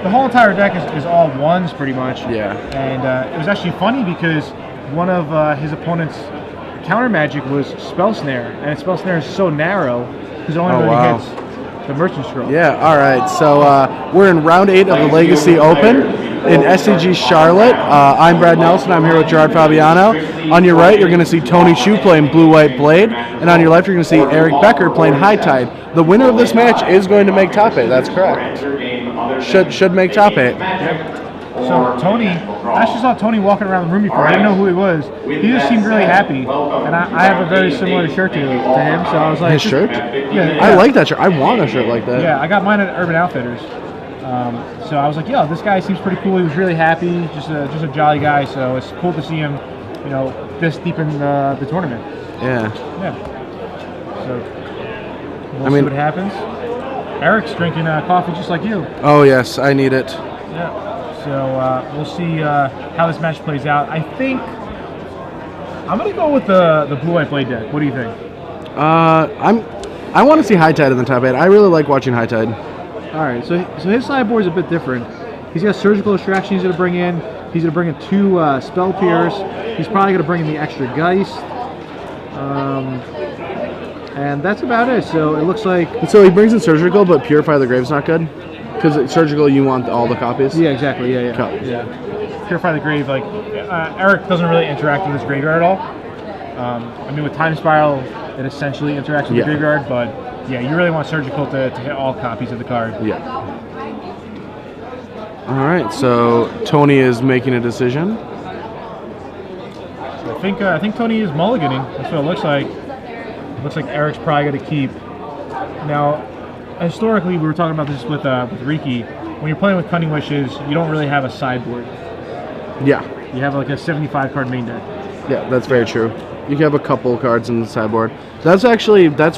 the whole entire deck is all ones pretty much. Yeah. And it was actually funny because one of his opponent's counter magic was Spell Snare, and Spell Snare is so narrow because it only really hits the Merchant Scroll. Yeah, all right. So we're in round 8 of the Legacy Open in SCG Charlotte. I'm Brad Nelson. I'm here with Gerard Fabiano. On your right, you're going to see Tony Shu playing Blue White Blade, and on your left, you're going to see Eric Becker playing High Tide. The winner of this match is going to make top 8. That's correct. Should make top 8. So Tony, I actually saw Tony walking around the room before. I didn't know who he was. He just seemed really happy, and I have a very similar shirt to him. So I was like, his shirt? Yeah, I like that shirt. I want a shirt like that. Yeah, I got mine at Urban Outfitters. So I was like, yo, this guy seems pretty cool. He was really happy, just a jolly guy. So it's cool to see him, this deep in the tournament. Yeah. So we'll see what happens. Eric's drinking coffee just like you. Oh yes, I need it. Yeah. So we'll see how this match plays out. I think I'm gonna go with the Blue White Blade deck. What do you think? I want to see High Tide in the top 8. I really like watching High Tide. All right. So his sideboard is a bit different. He's got Surgical Extraction he's gonna bring in. He's gonna bring in 2 Spell Pierce. He's probably gonna bring in the extra Geist. And that's about it. So it looks like. So he brings in Surgical, but Purify the Grave's not good? Because Surgical, you want all the copies? Yeah, exactly. Yeah. Purify the Grave. Like Eric doesn't really interact with his graveyard at all. I mean, with Time Spiral, it essentially interacts with the graveyard, but yeah, you really want Surgical to hit all copies of the card. Yeah. All right. So Tony is making a decision. So I think Tony is mulliganing. That's what it looks like. It looks like Eric's probably going to keep. Now, historically, we were talking about this with Riki. When you're playing with Cunning Wishes, you don't really have a sideboard. Yeah. You have like a 75 card main deck. Yeah, that's very true. You can have a couple cards in the sideboard. That's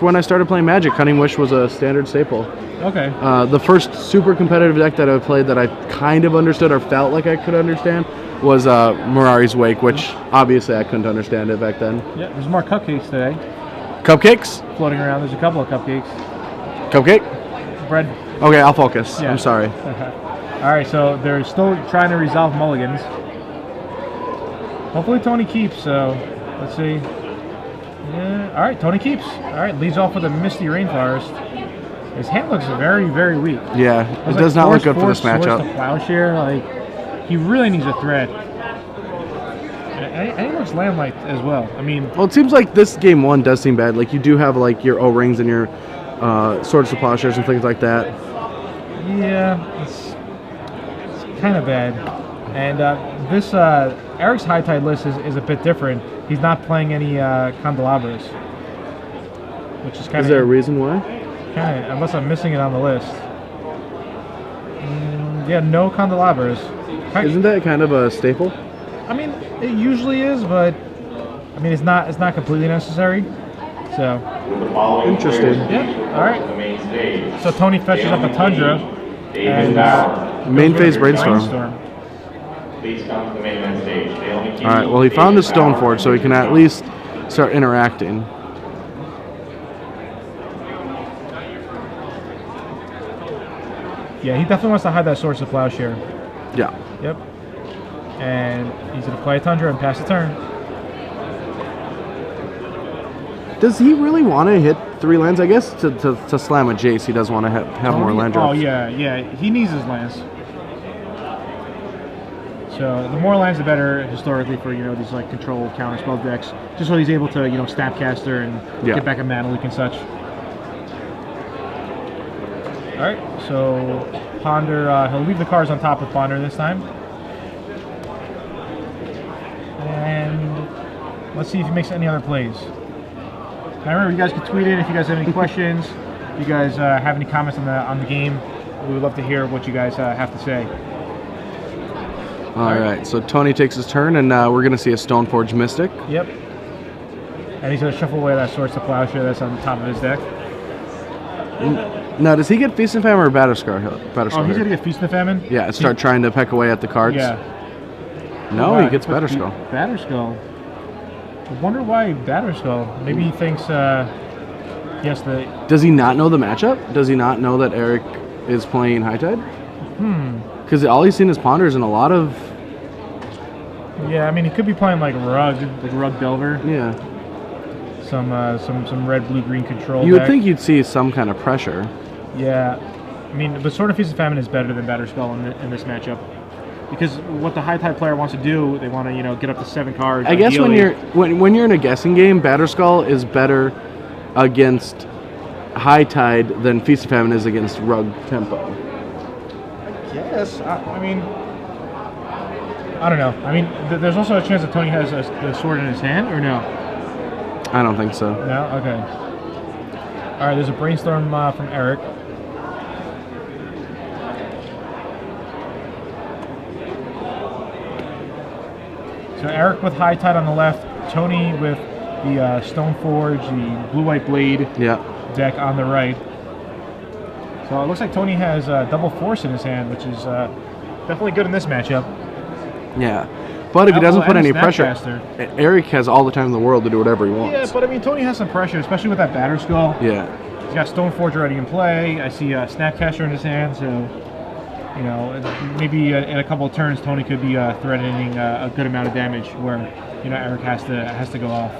when I started playing Magic. Cunning Wish was a standard staple. Okay. The first super competitive deck that I played that I kind of understood or felt like I could understand was Mirari's Wake, which obviously I couldn't understand it back then. Yeah, there's more cupcakes today. Cupcakes? Floating around. There's a couple of cupcakes. Cupcake? Bread. Okay, I'll focus. Yeah. I'm sorry. All right, so they're still trying to resolve mulligans. Hopefully Tony keeps, so let's see. Yeah, all right, Tony keeps. All right, leads off with a Misty Rainforest. His hand looks very, very weak. Yeah, it does not look good for this matchup. The Plowshare, like, he really needs a threat. And he looks land-like as well. I mean... Well, it seems like this game 1 does seem bad. Like, you do have, like, your O-Rings and your Swords to Plowshares and things like that. Yeah, it's kind of bad. And this Eric's High Tide list is a bit different. He's not playing any Candelabras, which is kind of... Is there a reason why? Kind of, unless I'm missing it on the list. Yeah, no Candelabras. Isn't that kind of a staple? I mean, it usually is, but I mean, it's not completely necessary. So interesting. Yeah. All right. So Tony fetches up a Tundra and main phase Brainstorm. Please come to the main event stage. All right. Well, he found the Stoneforge, so he can at least start interacting. Yeah, he definitely wants to hide that Swords to Plowshare. Yeah. Yep. And he's going to play a Tundra and pass the turn. Does he really want to hit 3 lands? I guess to slam a Jace, he does want to have more land drops. Oh, yeah. He needs his lands. So the more lands, the better historically for, these like control counter spell decks. Just so he's able to, Snapcaster and get back a mana leak and such. All right, so Ponder, he'll leave the cards on top of Ponder this time. And let's see if he makes any other plays. Now remember, you guys can tweet in if you guys have any questions. If you guys have any comments on the game, we would love to hear what you guys have to say. All right, so Tony takes his turn, and we're going to see a Stoneforge Mystic. Yep. And he's going to shuffle away that Swords to Plowshare that's on the top of his deck. Now, does he get Feast and Famine or Batterscar? Oh, he's going to get Feast and Famine? Yeah, start trying to peck away at the cards. Yeah. No, he gets Batterskull. Batterskull. I wonder why Batterskull. Maybe he thinks yes, Does he not know the matchup? Does he not know that Eric is playing High Tide? Because all he's seen is ponders and a lot of... Yeah, I mean, he could be playing like Rug Delver. Yeah. Some red, blue, green control. You would deck. think you'd see some kind of pressure. Yeah, I mean, but Sword of Feast and Famine is better than Batterskull in this matchup, because what the high tide player wants to do, they want to get up to 7 cards. I guess ideally. when you're in a guessing game, Batterskull is better against high tide than Feast of Famine is against Rug Tempo. Yes, I mean, I don't know. I mean, there's also a chance that Tony has the sword in his hand, or no? I don't think so. No? Okay. All right, there's a brainstorm from Eric. So Eric with High Tide on the left, Tony with the Stoneforge, the Blue-White Blade deck on the right. So it looks like Tony has double force in his hand, which is definitely good in this matchup. Yeah. But if he doesn't put any pressure, Snapcaster. Eric has all the time in the world to do whatever he wants. Yeah, but I mean, Tony has some pressure, especially with that Batterskull. Yeah. He's got Stoneforge already in play. I see Snapcaster in his hand, so maybe in a couple of turns, Tony could be threatening a good amount of damage where Eric has to go off.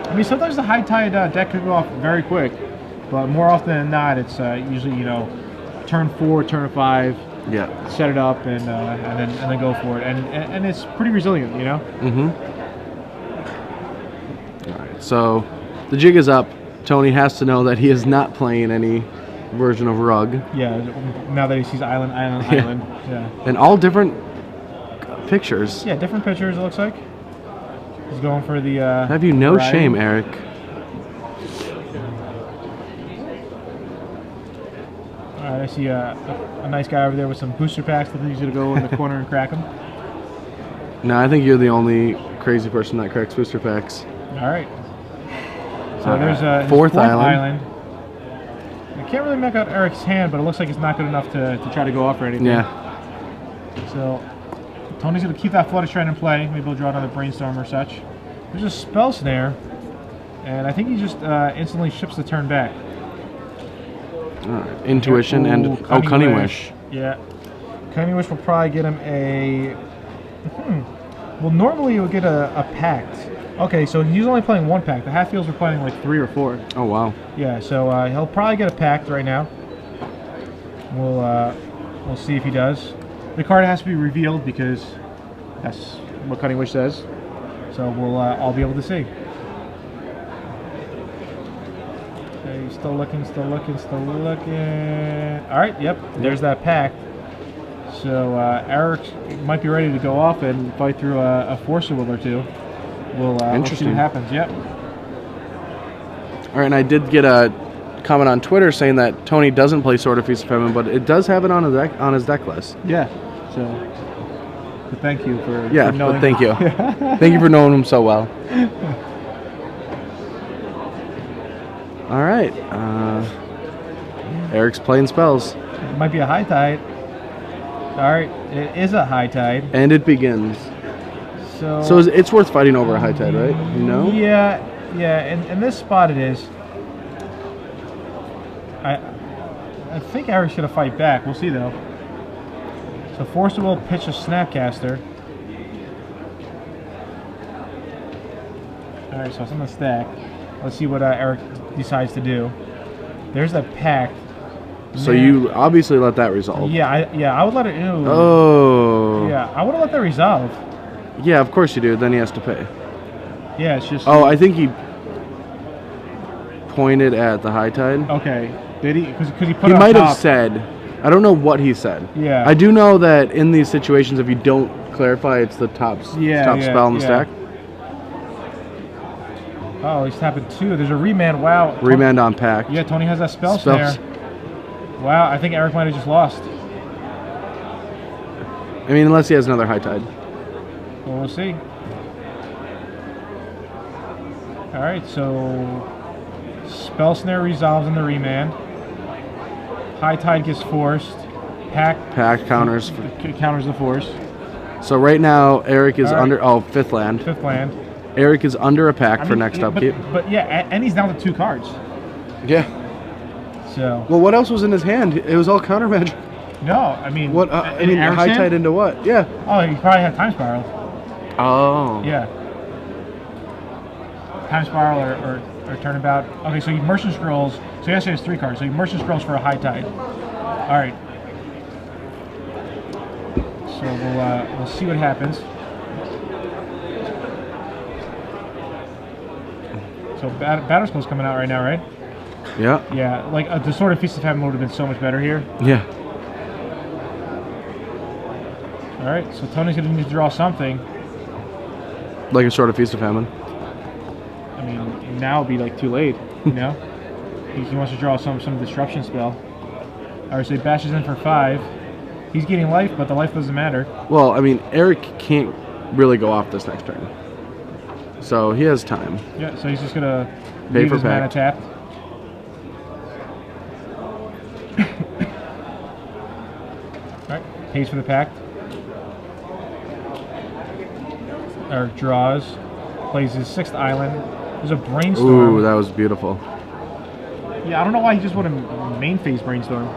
I mean, sometimes the High Tide deck could go off very quick, but more often than not, it's usually turn 4, turn 5. Yeah. Set it up and then go for it, and it's pretty resilient, Mm-hmm. All right. So the jig is up. Tony has to know that he is not playing any version of Rug. Yeah. Now that he sees Island. Yeah. And all different pictures. Yeah, different pictures. It looks like he's going for the. Have you no variety. shame, Eric? All right, I see a nice guy over there with some booster packs. I think he's gonna go in the corner and crack them. No, I think you're the only crazy person that cracks booster packs. All right. So there's a fourth island. I can't really make out Eric's hand, but it looks like it's not good enough to try to go off or anything. Yeah. So Tony's going to keep that Flutter Shrine in play. Maybe he'll draw another Brainstorm or such. There's a Spell Snare, and I think he just instantly ships the turn back. Intuition and Cunning Wish. Yeah. Cunning Wish will probably get him a... Well, normally he would get a Pact. Okay, so he's only playing 1 pack. The Hatfields are playing like 3 or 4. Oh, wow. Yeah, so he'll probably get a Pact right now. We'll see if he does. The card has to be revealed because that's what Cunning Wish says. So we'll all be able to see. Okay, still looking. All right, yep, there's that Pact. So Eric might be ready to go off and fight through a Force Will or two. We'll see what happens. Yep. All right, and I did get a comment on Twitter saying that Tony doesn't play Sword of Feast of Famine, but it does have it on his deck list. Yeah. So, but thank you for knowing. But thank you. Thank you for knowing him so well. All right. Eric's playing spells. It might be a High Tide. All right, it is a High Tide. And it begins. So it's worth fighting over a High Tide, right? No? Yeah. In this spot it is. I think Eric's going to fight back. We'll see, though. So Force will pitch a Snapcaster. All right, so it's on the stack. Let's see what Eric decides to do. There's that Pact. So you obviously let that resolve. Yeah, I would let it. Ew. Oh. Yeah, I would have let that resolve. Yeah, of course you do. Then he has to pay. Yeah, it's just. Oh, I think he pointed at the High Tide. Okay. Did he? Because he put. He it might on have top. said. I don't know what he said. Yeah. I do know that in these situations, if you don't clarify, it's the top spell in the stack. Oh, he's tapping 2. There's a remand. Wow. Remand on Pact. Yeah, Tony has that spell snare. Wow, I think Eric might have just lost. I mean, unless he has another High Tide. Well, we'll see. All right, so spell snare resolves in the remand. High Tide gets forced. Pact counters the force. So right now, Eric is under. Oh, 5th land. 5th land. Eric is under a Pact for next upkeep. But yeah, and he's down to 2 cards. Yeah. So. Well, what else was in his hand? It was all counter magic. No, I mean, What? I mean, Eric's high hand? tide into what? Yeah. Oh, he probably had time spiral. Oh. Yeah. Time spiral or turnabout. Okay, so he merchant scrolls. So he actually has 3 cards. So he merchant scrolls for a high tide. All right. So we'll see what happens. So Battle Scroll's coming out right now, right? Yeah. Yeah, like the Sword of Feast of Famine would have been so much better here. Yeah. All right, so Tony's gonna need to draw something. Like a sort of Feast of Famine. I mean, now it'd be like too late, you know. He wants to draw some disruption spell. All right, so he bashes in for 5. He's getting life, but the life doesn't matter. Well, I mean, Eric can't really go off this next turn. So he has time. Yeah, so he's just gonna Pay leave for his mana pact. tapped. Alright, pays for the pact. Eric draws, plays his 6th island. There's a brainstorm. Ooh, that was beautiful. Yeah, I don't know why he just would have main phase brainstorm.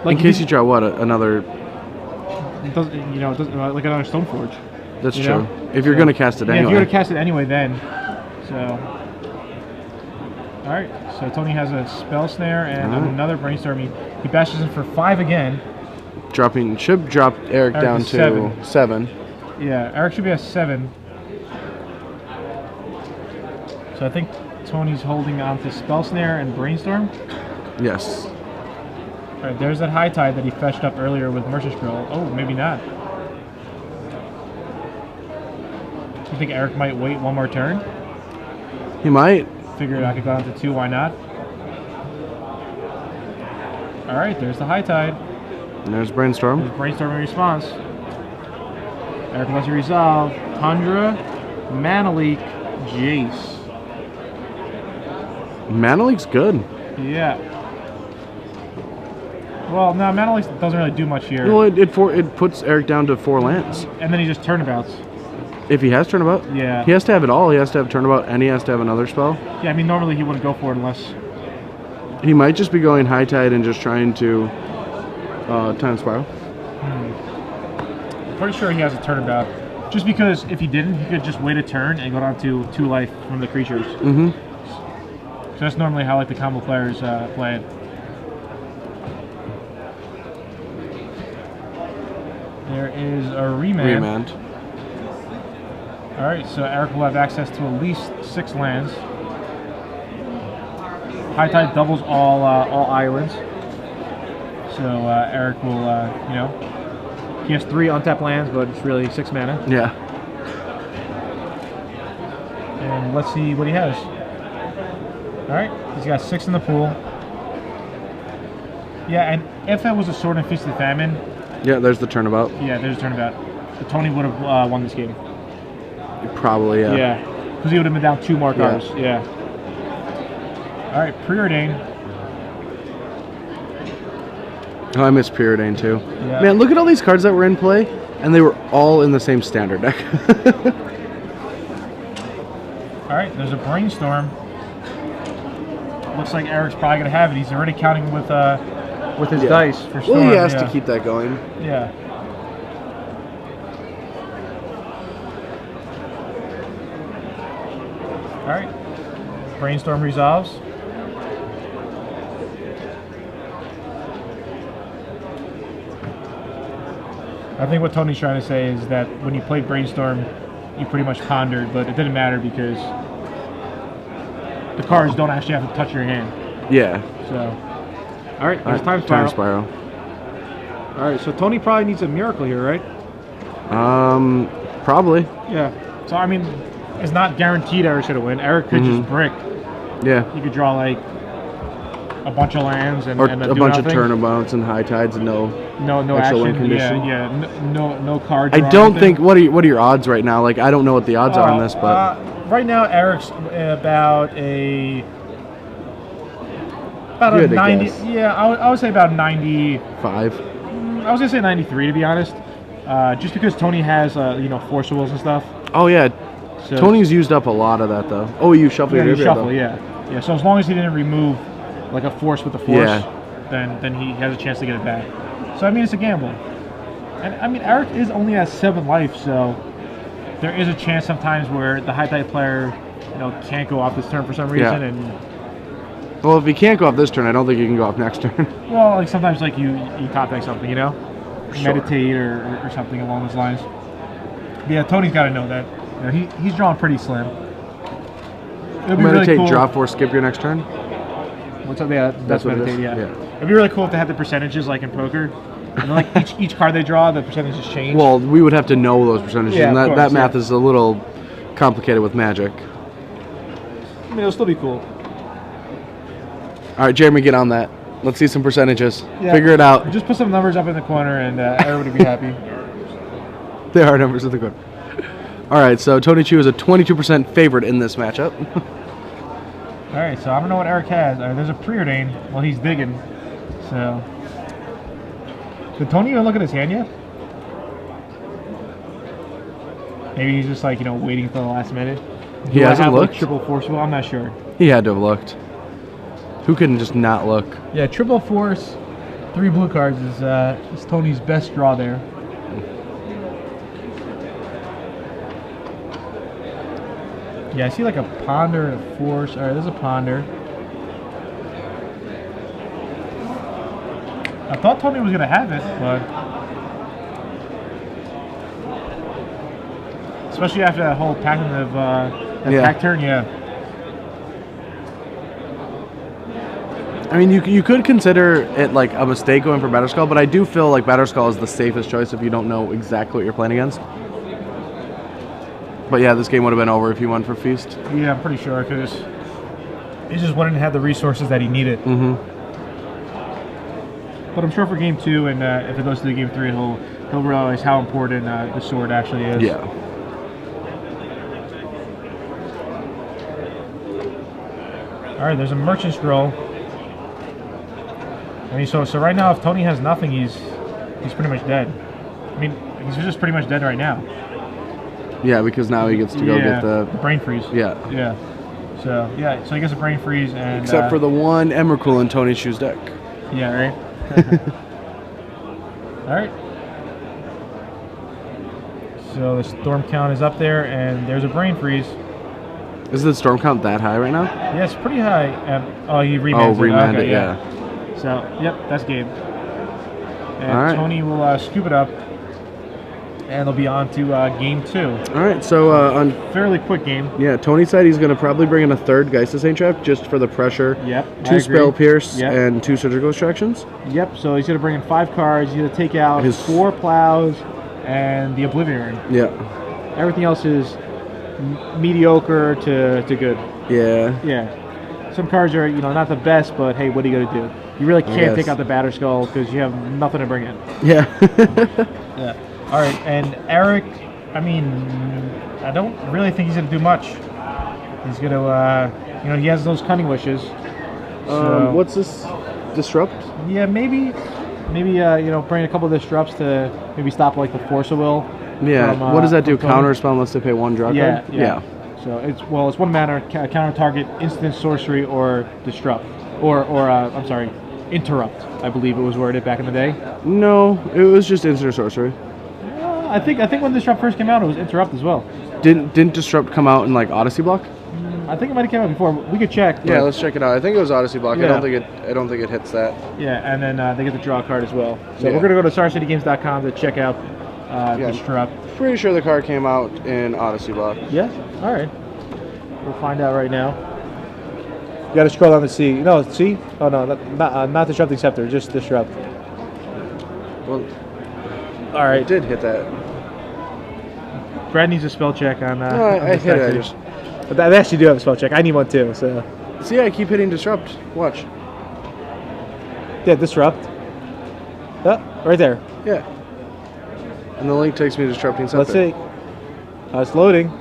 In case you draw what? Another... It doesn't, you know, it doesn't, like another Stoneforge. That's You true. know? If you're So- going to cast it Yeah, anyway. if you were to cast it anyway then. So. Alright, so Tony has a Spell Snare and Alright. another Brainstorm. He bashes in for 5 again. Should drop Eric down is to 7. 7. Yeah, Eric should be at 7. So I think Tony's holding on to Spell Snare and Brainstorm. Yes. Alright, there's that High Tide that he fetched up earlier with Merchant Scroll. Oh, maybe not. You think Eric might wait one more turn? He might. Figured I could go down to 2, why not? Alright, there's the High Tide. And there's Brainstorm. There's Brainstorming response. Eric lets you resolve. Tundra, Mana Leak, Jace. Mana Leak's good. Yeah. Well, no, Mana Leak doesn't really do much here. Well, it puts Eric down to 4 lands. And then he just turnabouts. If he has Turnabout. Yeah. He has to have it all. He has to have Turnabout and he has to have another spell. Yeah, I mean, normally he wouldn't go for it unless... He might just be going High Tide and just trying to Time Spiral. I'm pretty sure he has a turnabout. Just because if he didn't, he could just wait a turn and go down to 2 life from the creatures. Mm-hmm. So that's normally how like the combo players play it. There is a remand. Alright, so Eric will have access to at least 6 lands. High Tide doubles all islands. So Eric will, you know, he has 3 untapped lands, but it's really 6 mana. Yeah. And let's see what he has. Alright, he's got 6 in the pool. Yeah, and if it was a Sword and Feast of Famine, Yeah, there's the Turnabout. yeah, there's a turnabout. So Tony would have won this game. Probably, yeah. Yeah, because he would have been down 2 more cards. Yeah. Alright, Preordain. Oh, I miss Preordain too. Yeah. Man, look at all these cards that were in play, and they were all in the same standard deck. Alright, there's a Brainstorm. Looks like Eric's probably going to have it. He's already counting with his Yeah. dice for Storm. Well, he has yeah. to keep that going. Yeah. Alright. Brainstorm resolves. I think what Tony's trying to say is that when you played Brainstorm, you pretty much pondered, but it didn't matter because the cards don't actually have to touch your hand. Yeah. So, alright, there's Time Spiral. Time Spiral. Alright, so Tony probably needs a miracle here, right? Probably. Yeah. So, I mean, it's not guaranteed Eric should win. Eric could just brick. Yeah. You could draw, like, a bunch of lands and Or and a do bunch of nothing. Turnabouts and High Tides and no No extra win action. condition. Yeah, no cards. I don't think. What are your odds right now? Like, I don't know what the odds are on this, but right now Eric's about a You had to 90. guess. Yeah, I would say about 90. 5. I was gonna say 93 to be honest. Just because Tony has you know, Force Wills and stuff. Oh yeah, So Tony's used up a lot of that though. Oh, you shuffle yeah, your you graveyard, shuffle. though. Yeah. So as long as he didn't remove like a Force with the Force, Yeah. then he has a chance to get it back. So I mean, it's a gamble. And I mean, Eric is only at 7 life, so there is a chance sometimes where the high tide player, can't go off this turn for some reason. Yeah. And Well, if he can't go off this turn, I don't think he can go off next turn. well, like sometimes like you top deck something, Sure. meditate or something along those lines. But yeah, Tony's got to know that. He's drawn pretty slim. It'll be Meditate, really cool. draw 4, skip your next turn. What's up? Yeah, that's what it meditate. is? Yeah. Yeah. It'd be really cool if they had the percentages like in poker. And then, like each card they draw, the percentages change. Well, we would have to know those percentages, Yeah, and of that course, math yeah. is a little complicated with Magic. I mean, it'll still be cool. All right, Jeremy, get on that. Let's see some percentages. Yeah. Figure it out. Just put some numbers up in the corner, and everybody will be happy. There are numbers in the corner. All right, so Tony Chu is a 22% favorite in this matchup. All right, so I don't know what Eric has. There's a preordain. Well, he's digging. So, did Tony even look at his hand yet? Maybe he's just like waiting for the last minute. He Do I hasn't have, like, looked? triple forcible. I'm not sure. He had to have looked. Who couldn't just not look? Yeah, triple force, 3 blue cards is Tony's best draw there. Yeah, I see like a ponder and a force. All right, there's a ponder. I thought Tony was gonna have it, but especially after that whole packing of that Yeah. pack turn, yeah. I mean, you could consider it like a mistake going for Batterskull, but I do feel like Batterskull is the safest choice if you don't know exactly what you're playing against. But yeah, this game would have been over if he went for Feast. Yeah, I'm pretty sure because he just wouldn't have the resources that he needed. Mm-hmm. But I'm sure for game 2 and if it goes to the game 3, he'll realize how important the sword actually is. Yeah. All right, there's a merchant scroll. I mean, so right now, if Tony has nothing, he's pretty much dead. I mean, he's just pretty much dead right now. Yeah, because now he gets to go get the brain freeze. Yeah. Yeah. So he gets a brain freeze and except for the one Emrakul in Tony Chu's deck. Yeah, right. All right. So the storm count is up there, and there's a brain freeze. Is the storm count that high right now? Yeah, it's pretty high. He remanded it. Remanded Okay, it, yeah. So, yep, that's game. And All right. Tony will scoop it up, and they'll be on to game 2. All right, so on Fairly quick game. Tony's side, he's going to probably bring in a 3rd Geist Saint Trap just for the pressure. Yep. 2 Spell Pierce Yep. and 2 Surgical Extractions. Yep. So he's gonna bring in 5 cards. He's gonna take out His 4 plows and the Oblivion Urn. Yeah. Everything else is mediocre to good. Yeah. Yeah. Some cards are not the best, but hey, what are you gonna do? You really can't guess. take out the Batterskull because you have nothing to bring in. Yeah. Yeah. All right, and Eric, I mean, I don't really think he's gonna do much. He's gonna, he has those cunning wishes. So, what's this? Disrupt? yeah, maybe, bring a couple of disrupts to maybe stop like the Force of Will. Yeah. From, What does that do? from Tony. Counter spell unless they pay 1 draw Yeah, card? yeah. So it's 1 mana, counter target, instant sorcery, or disrupt, or I'm sorry, interrupt. I believe it was worded back in the day. No, it was just instant sorcery. I think when disrupt first came out, it was interrupt as well. Didn't disrupt come out in like Odyssey block? I think it might have came out before. We could check. Yeah, but- let's check it out. I think it was Odyssey block. Yeah. I don't think it hits that. Yeah, and then they get the draw card as well. So Yeah. we're gonna go to StarCityGames.com to check out Disrupt. Pretty sure the card came out in Odyssey block. Yeah. All right. We'll find out right now. You got to scroll down to see. No, see? Oh no, not Disrupting Scepter, just Disrupt. Well, All I right. did hit that. Brad needs a spell check on. No, on I this hit it. deck I too. just But I actually do have a spell check. I need one too. So see. I keep hitting disrupt. Watch. yeah, Disrupt. Oh, right there. Yeah. And the link takes me to disrupting something. Let's see. It's loading.